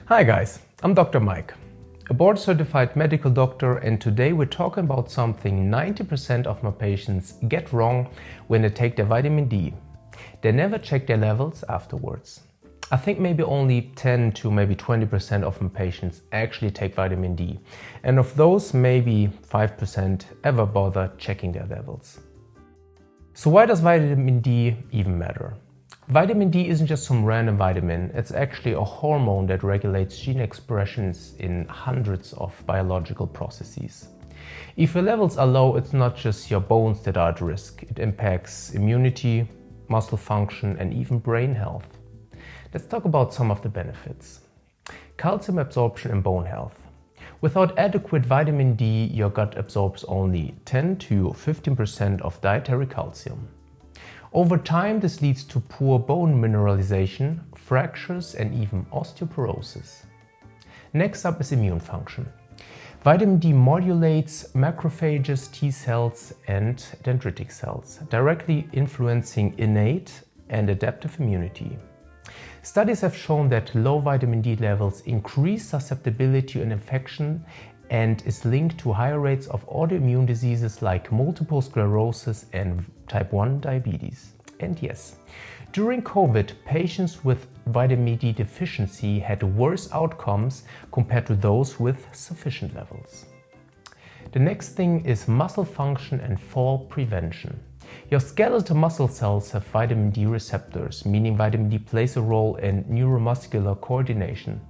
Hi guys, I'm Dr. Mike, a board-certified medical doctor, and today we're talking about something 90% of my patients get wrong when they take their vitamin D. They never check their levels afterwards. I think maybe only 10 to maybe 20% of my patients actually take vitamin D, and of those maybe 5% ever bother checking their levels. So why does vitamin D even matter? Vitamin D isn't just some random vitamin, it's actually a hormone that regulates gene expressions in hundreds of biological processes. If your levels are low, it's not just your bones that are at risk, it impacts immunity, muscle function, and even brain health. Let's talk about some of the benefits. Calcium absorption and bone health. Without adequate vitamin D, your gut absorbs only 10 to 15% of dietary calcium. Over time, this leads to poor bone mineralization, fractures, and even osteoporosis. Next up is immune function. Vitamin D modulates macrophages, T cells, and dendritic cells, directly influencing innate and adaptive immunity. Studies have shown that low vitamin D levels increase susceptibility to an infection and is linked to higher rates of autoimmune diseases like multiple sclerosis and type 1 diabetes. And yes, during COVID, patients with vitamin D deficiency had worse outcomes compared to those with sufficient levels. The next thing is muscle function and fall prevention. Your skeletal muscle cells have vitamin D receptors, meaning vitamin D plays a role in neuromuscular coordination.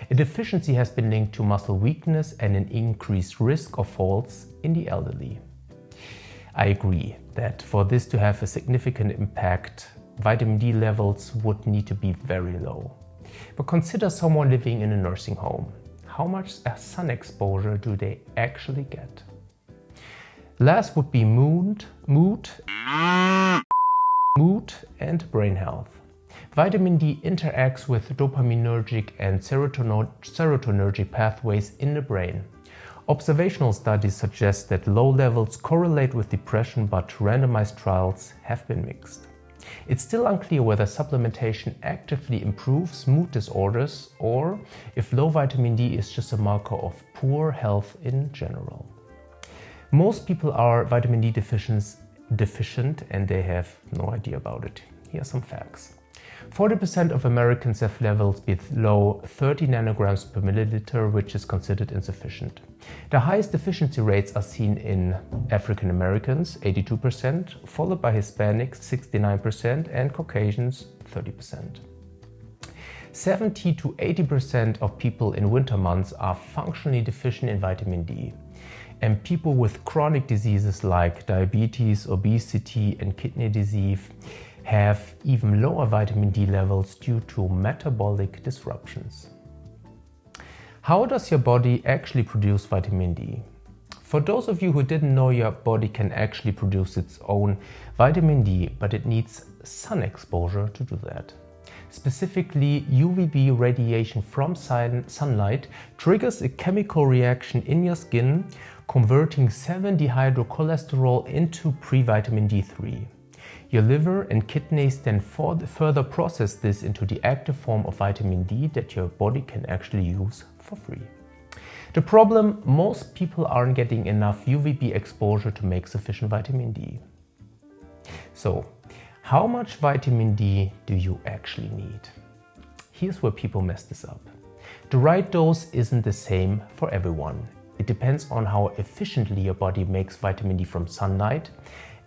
A deficiency has been linked to muscle weakness and an increased risk of falls in the elderly. I agree that for this to have a significant impact, vitamin D levels would need to be very low. But consider someone living in a nursing home. How much sun exposure do they actually get? Last would be mood and brain health. Vitamin D interacts with dopaminergic and serotonergic pathways in the brain. Observational studies suggest that low levels correlate with depression, but randomized trials have been mixed. It's still unclear whether supplementation actively improves mood disorders or if low vitamin D is just a marker of poor health in general. Most people are vitamin D deficient and they have no idea about it. Here are some facts. 40% of Americans have levels below 30 nanograms per milliliter, which is considered insufficient. The highest deficiency rates are seen in African Americans, 82%, followed by Hispanics, 69%, and Caucasians, 30%. 70 to 80% of people in winter months are functionally deficient in vitamin D. And people with chronic diseases like diabetes, obesity, and kidney disease have even lower vitamin D levels due to metabolic disruptions. How does your body actually produce vitamin D? For those of you who didn't know, your body can actually produce its own vitamin D, but it needs sun exposure to do that. Specifically, UVB radiation from sunlight triggers a chemical reaction in your skin, converting 7-dehydrocholesterol into pre-vitamin D3. Your liver and kidneys then further process this into the active form of vitamin D that your body can actually use for free. The problem, most people aren't getting enough UVB exposure to make sufficient vitamin D. So, how much vitamin D do you actually need? Here's where people mess this up. The right dose isn't the same for everyone. It depends on how efficiently your body makes vitamin D from sunlight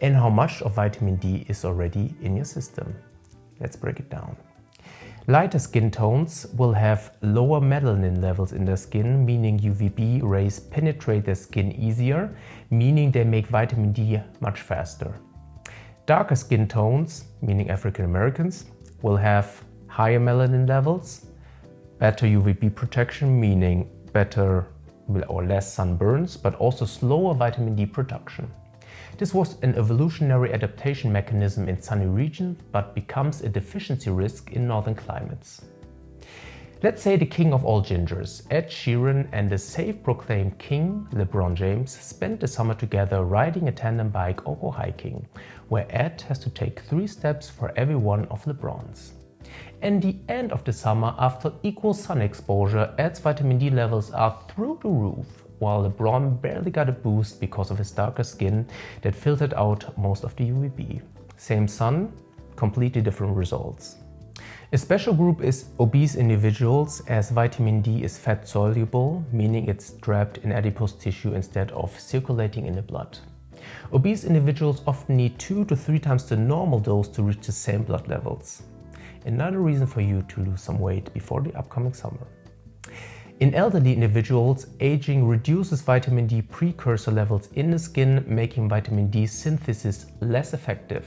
and how much of vitamin D is already in your system. Let's break it down. Lighter skin tones will have lower melanin levels in their skin, meaning UVB rays penetrate their skin easier, meaning they make vitamin D much faster. Darker skin tones, meaning African Americans, will have higher melanin levels, better UVB protection, meaning better or less sunburns, but also slower vitamin D production. This was an evolutionary adaptation mechanism in sunny regions, but becomes a deficiency risk in northern climates. Let's say the king of all gingers, Ed Sheeran, and the self-proclaimed king, LeBron James, spent the summer together riding a tandem bike or hiking, where Ed has to take 3 steps for every one of LeBron's. and the end of the summer after equal sun exposure, Ed's vitamin D levels are through the roof, while LeBron barely got a boost because of his darker skin that filtered out most of the UVB. Same sun, completely different results. A special group is obese individuals, as vitamin D is fat soluble, meaning it's trapped in adipose tissue instead of circulating in the blood. Obese individuals often need 2 to 3 times the normal dose to reach the same blood levels. Another reason for you to lose some weight before the upcoming summer. In elderly individuals, aging reduces vitamin D precursor levels in the skin, making vitamin D synthesis less effective.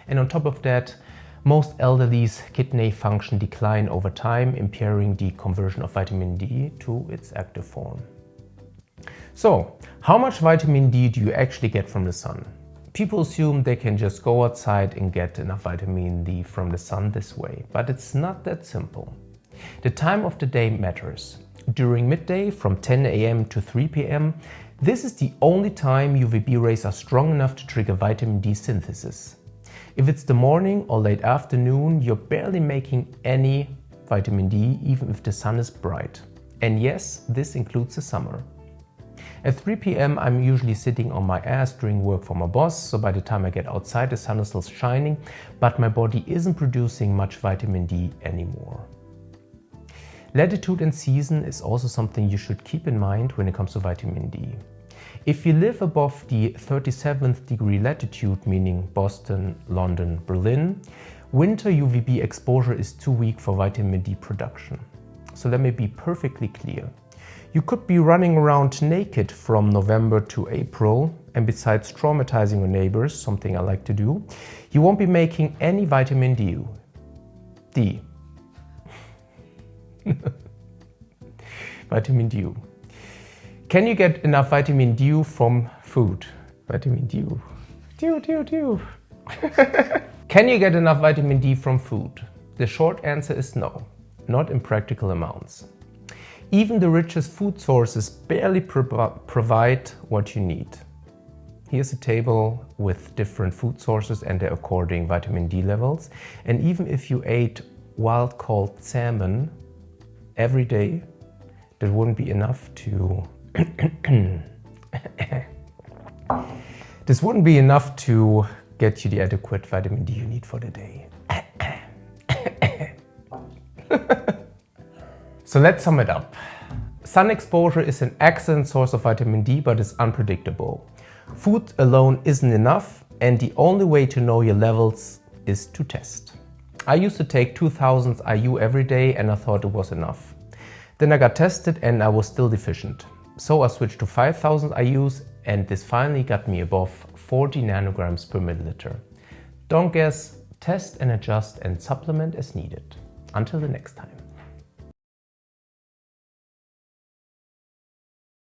And on top of that, most elderly's kidney function decline over time, impairing the conversion of vitamin D to its active form. So, how much vitamin D do you actually get from the sun? People assume they can just go outside and get enough vitamin D from the sun this way, but it's not that simple. The time of the day matters. During midday from 10 a.m. to 3 p.m., this is the only time UVB rays are strong enough to trigger vitamin D synthesis. If it's the morning or late afternoon, you're barely making any vitamin D, even if the sun is bright. And yes, this includes the summer. At 3 p.m. I'm usually sitting on my ass doing work for my boss, so by the time I get outside the sun is still shining, but my body isn't producing much vitamin D anymore. Latitude and season is also something you should keep in mind when it comes to vitamin D. If you live above the 37th degree latitude, meaning Boston, London, Berlin, winter UVB exposure is too weak for vitamin D production. So let me be perfectly clear. You could be running around naked from November to April, and besides traumatizing your neighbors, something I like to do, you won't be making any vitamin D. Vitamin D. Can you get enough vitamin D from food? Vitamin D. Can you get enough vitamin D from food? The short answer is no, not in practical amounts. Even the richest food sources barely provide what you need. Here's a table with different food sources and their according vitamin D levels. And even if you ate wild-caught salmon every day, that wouldn't be enough to this wouldn't be enough to get you the adequate vitamin D you need for the day. So let's sum it up. Sun exposure is an excellent source of vitamin D, but it's unpredictable. Food alone isn't enough, and the only way to know your levels is to test. I used to take 2000 IU every day and I thought it was enough. Then I got tested and I was still deficient. So I switched to 5000 IUs and this finally got me above 40 nanograms per milliliter. Don't guess, test and adjust and supplement as needed. Until the next time.